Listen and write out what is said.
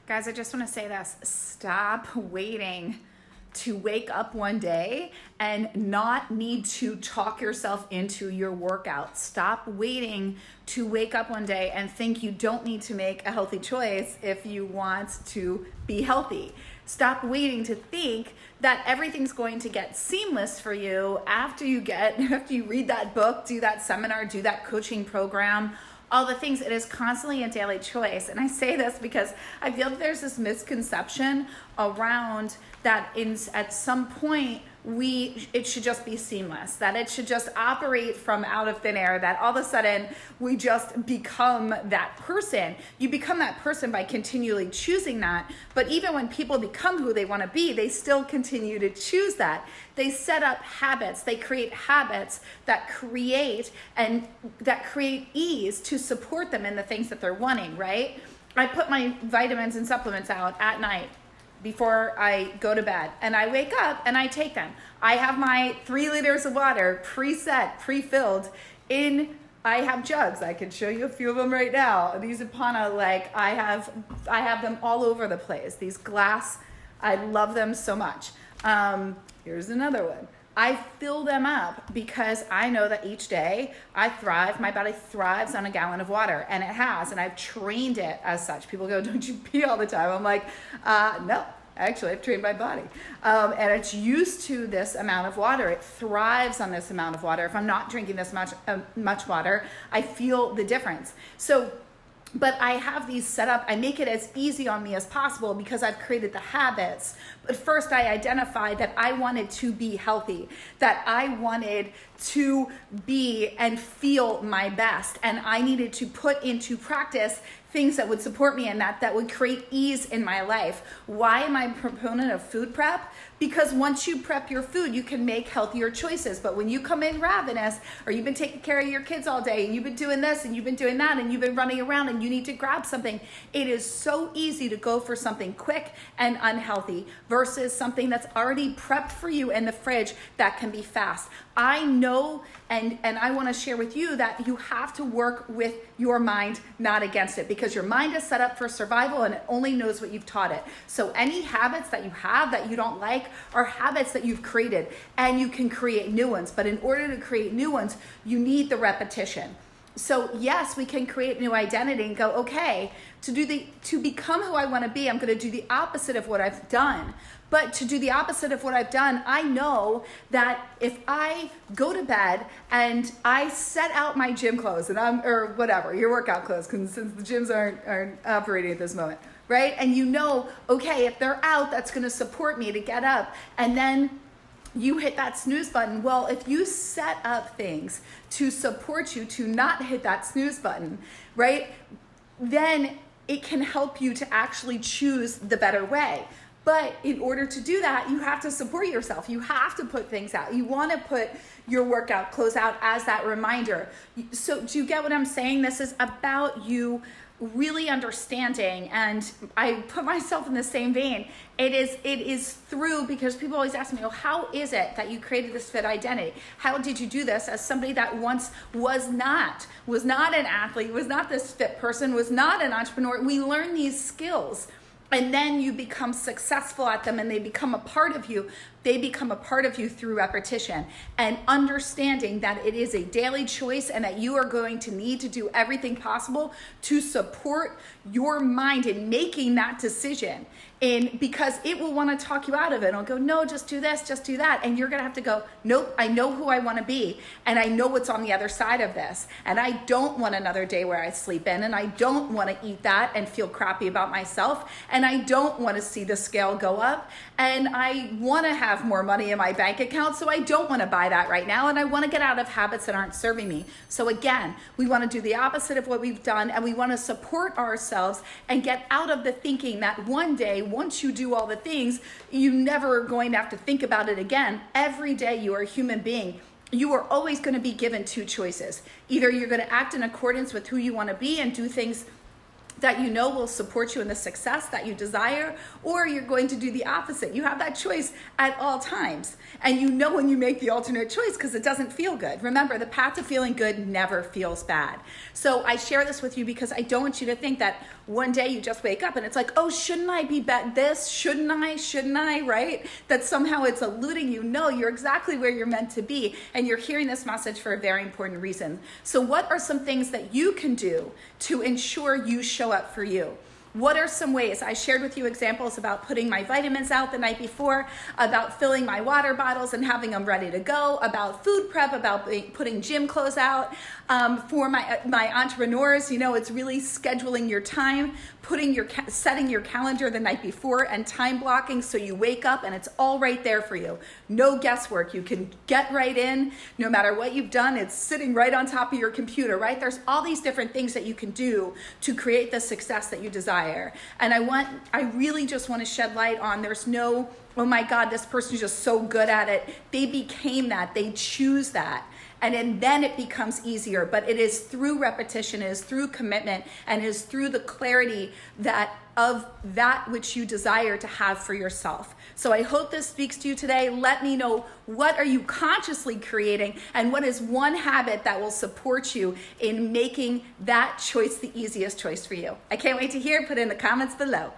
Guys, I just want to say this. Stop waiting to wake up one day and not need to talk yourself into your workout. Stop waiting to wake up one day and think you don't need to make a healthy choice if you want to be healthy. Stop waiting to think that everything's going to get seamless for you after you read that book, do that seminar, do that coaching program, all the things. It is constantly a daily choice. And I say this because I feel that there's this misconception around that at some point it should just be seamless, that it should just operate from out of thin air, that all of a sudden we just become that person. You become that person by continually choosing that. But even when people become who they want to be, they still continue to choose that. They set up habits, they create habits that create ease to support them in the things that they're wanting, right? I put my vitamins and supplements out at night before I go to bed, and I wake up and I take them. I have my 3 liters of water preset, pre-filled I have jugs. I can show you a few of them right now. These Ipana, I have them all over the place. These glass, I love them so much. Here's another one. I fill them up because I know that each day my body thrives on a gallon of water, and it has, and I've trained it as such. People go, don't you pee all the time? I'm like, no, actually I've trained my body. And it's used to this amount of water. It thrives on this amount of water. If I'm not drinking this much water, I feel the difference. But I have these set up. I make it as easy on me as possible because I've created the habits. But first I identified that I wanted to be healthy, that I wanted to be and feel my best. And I needed to put into practice things that would support me and that would create ease in my life. Why am I a proponent of food prep? Because once you prep your food, you can make healthier choices. But when you come in ravenous, or you've been taking care of your kids all day, and you've been doing this, and you've been doing that, and you've been running around, and you need to grab something, it is so easy to go for something quick and unhealthy versus something that's already prepped for you in the fridge that can be fast. I know, and I want to share with you that you have to work with your mind, not against it, because your mind is set up for survival and it only knows what you've taught it. So any habits that you have that you don't like are habits that you've created, and you can create new ones. But in order to create new ones, you need the repetition. So yes, we can create new identity and go, okay, to become who I want to be, I'm going to do the opposite of what I've done. But to do the opposite of what I've done, I know that if I go to bed and I set out my gym clothes or whatever, your workout clothes, since the gyms aren't operating at this moment, right? And you know, okay, if they're out, that's going to support me to get up. And then you hit that snooze button. Well, if you set up things to support you to not hit that snooze button, right, then it can help you to actually choose the better way. But in order to do that, you have to support yourself. You have to put things out. You want to put your workout clothes out as that reminder. So do you get what I'm saying? This is about you really understanding, and I put myself in the same vein. It is through, because people always ask me, oh, how is it that you created this fit identity? How did you do this as somebody that once was not an athlete, was not this fit person, was not an entrepreneur? We learn these skills, and then you become successful at them, and they become a part of you. They become a part of you through repetition and understanding that it is a daily choice, and that you are going to need to do everything possible to support your mind in making that decision. And because it will want to talk you out of it. It'll go, no, just do this, just do that. And you're going to have to go, nope, I know who I want to be. And I know what's on the other side of this. And I don't want another day where I sleep in. And I don't want to eat that and feel crappy about myself. And I don't want to see the scale go up. And I want to have more money in my bank account. So I don't want to buy that right now. And I want to get out of habits that aren't serving me. So again, we want to do the opposite of what we've done. And we want to support ourselves and get out of the thinking that one day, once you do all the things, you're never going to have to think about it again. Every day you are a human being. You are always going to be given 2 choices. Either you're going to act in accordance with who you want to be and do things that you know will support you in the success that you desire, or you're going to do the opposite. You have that choice at all times. And you know when you make the alternate choice because it doesn't feel good. Remember, the path to feeling good never feels bad. So I share this with you because I don't want you to think that one day you just wake up and it's like, oh, shouldn't I be this? Shouldn't I, right? That somehow it's eluding you. No, you're exactly where you're meant to be. And you're hearing this message for a very important reason. So what are some things that you can do to ensure you show up for you? What are some ways? I shared with you examples about putting my vitamins out the night before, about filling my water bottles and having them ready to go, about food prep, about putting gym clothes out. For my entrepreneurs, it's really scheduling your time, setting your calendar the night before and time blocking so you wake up and it's all right there for you. No guesswork. You can get right in. No matter what you've done, it's sitting right on top of your computer, right? There's all these different things that you can do to create the success that you desire. And I really just want to shed light on, there's no, oh my God, this person's just so good at it. They became that. They choose that. And then it becomes easier. But it is through repetition, it is through commitment, and it is through the clarity of that which you desire to have for yourself. So I hope this speaks to you today. Let me know, what are you consciously creating, and what is one habit that will support you in making that choice the easiest choice for you? I can't wait to hear. Put in the comments below.